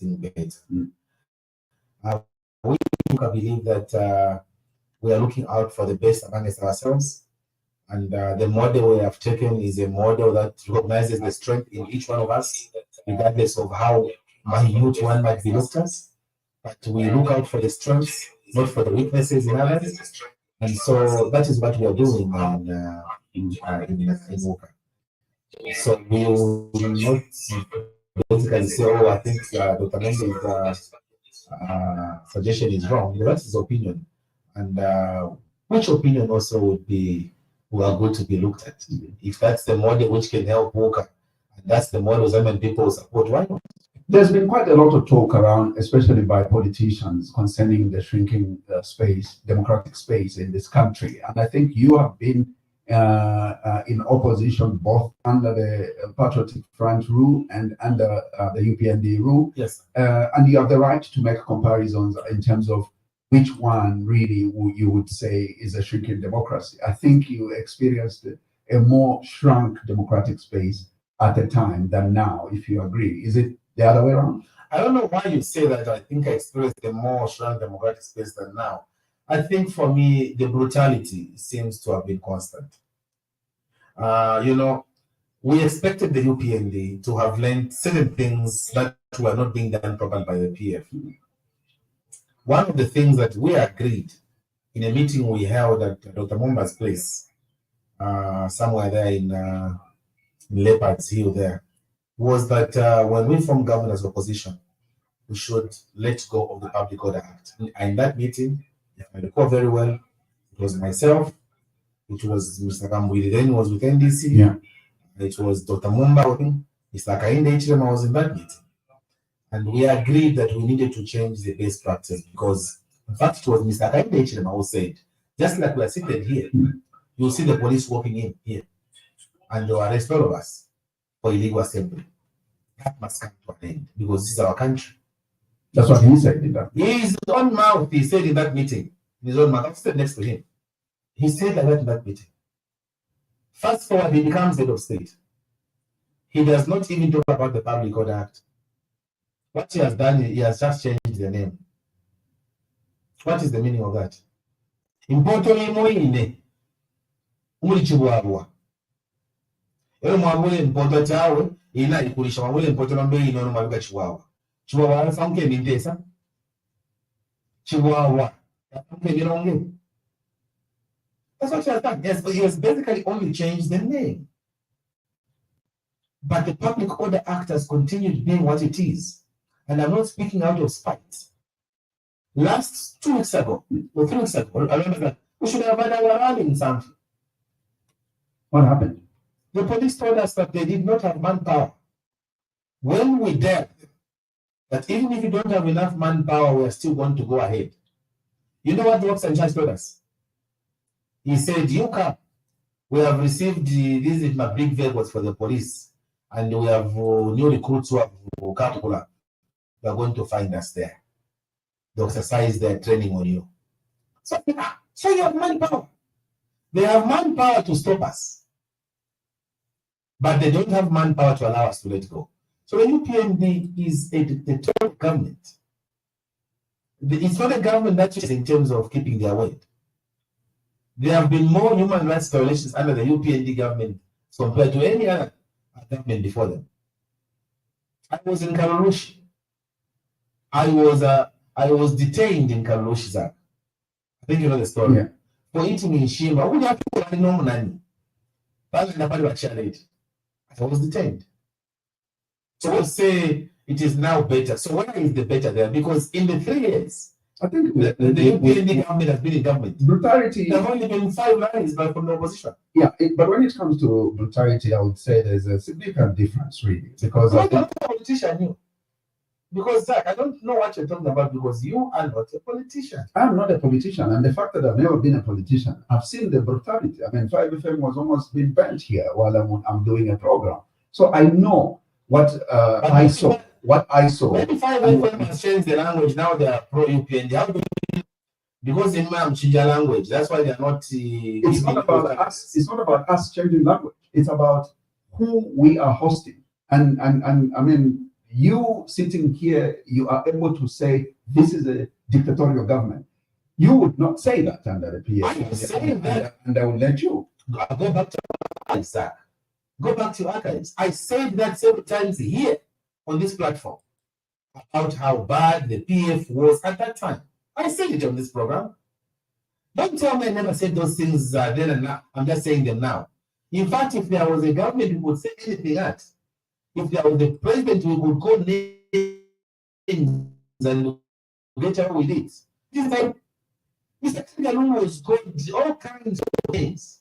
getting better. We believe that we are looking out for the best amongst ourselves, and the model we have taken is a model that recognizes the strength in each one of us, regardless of how minute one might be looked at. But we look out for the strengths, not for the weaknesses in others. And so that is what we are doing in Walker. So we will not basically say, oh, I think Dr. Mendes' suggestion is wrong. That's his opinion. And which opinion also would be good to be looked at? If that's the model which can help Walker, and that's the model Zambian people support, why not? There's been quite a lot of talk around, especially by politicians, concerning the shrinking democratic space in this country. And I think you have been in opposition both under the Patriotic Front rule and under the UPND rule. Yes. And you have the right to make comparisons in terms of which one really you would say is a shrinking democracy. I think you experienced a more shrunk democratic space at the time than now, if you agree. Is it the other way around? I don't know why you say that. I think I experienced a more shrunk democratic space than now. I think for me, the brutality seems to have been constant. We expected the UPND to have learned certain things that were not being done properly by the PF. One of the things that we agreed in a meeting we held at Dr. Mumba's place, somewhere there in Leopard's Hill there, was that when we formed government as opposition, we should let go of the Public Order Act. In that meeting, if I recall very well, it was myself, it was Mr. Kambwili, then was with NDC, yeah. It was Dr. Mumba, Mr. Kainde Ichirema was in that meeting. And we agreed that we needed to change the base practice because, in fact, it was Mr. Kainde Ichirema who said, just like we are seated here, you'll see the police walking in here and they'll arrest all of us for illegal assembly. That must come to an end because this is our country. That's what he said in that. His own mouth, he said in that meeting, his own mouth, I stood next to him. He said like that in that meeting. Fast forward, he becomes head of state. He does not even talk about the Public Order Act. What he has done, he has just changed the name. What is the meaning of that? Important imoine, umulichibuabua. Ero mwamule important chawe, ina ikulisha mwamule important ambe inono mwaluga chihuahua. Chihuahua alafamke mintesa. Chihuahua alafamke mironge. That's what he has done. Yes, but he has basically only changed the name. But the Public Order Act has continued being what it is. And I'm not speaking out of spite. Last 2 weeks ago, or 3 weeks ago, I remember that we should have had our rally in something. What happened? The police told us that they did not have manpower. When we dared that even if you don't have enough manpower, we are still going to go ahead. You know what the officer in charge told us? He said, you come. We have received these big vehicles for the police, and we have new recruits who have Kapula. They are going to find us there. They exercise their training on you. So you have manpower. They have manpower to stop us. But they don't have manpower to allow us to let go. So the UPND is a dictatorial government. It's not a government that is in terms of keeping their word. There have been more human rights violations under the UPND government compared to any other government before them. I was in Karurushi. I was detained in Karurushi. I think you know the story. Yeah. For eating in Shima. I was detained. So we'll say it is now better. So why is the better there? Because in the 3 years, I think the UPND government has been in government. Brutality. There have only been 5 rallies from the opposition. Yeah, but when it comes to brutality, I would say there's a significant difference, really, because I'm not a politician, you. Because Zach, I don't know what you're talking about because you are not a politician. I'm not a politician, and the fact that I've never been a politician, I've seen the brutality. I mean, 5FM was almost being burnt here while I'm doing a program, so I know what I saw. What I saw. Maybe 5FM has changed the language. Now they are pro UPND. How do you? Because in my Chinja language, that's why they are not. It's not about us. It's not about us changing language. It's about who we are hosting, and I mean. you sitting here, you are able to say this is a dictatorial government. You would not say that under the PA. I am saying that. And I will let you. Go back to archives, sir. Go back to archives. I said that several times here on this platform about how bad the PF was at that time. I said it on this program. Don't tell me I never said those things then and now. I'm just saying them now. In fact, if there was a government who would say anything else, if there was a president who would call names and get away with it, this time, Mr. Kalaba was called all kinds of things.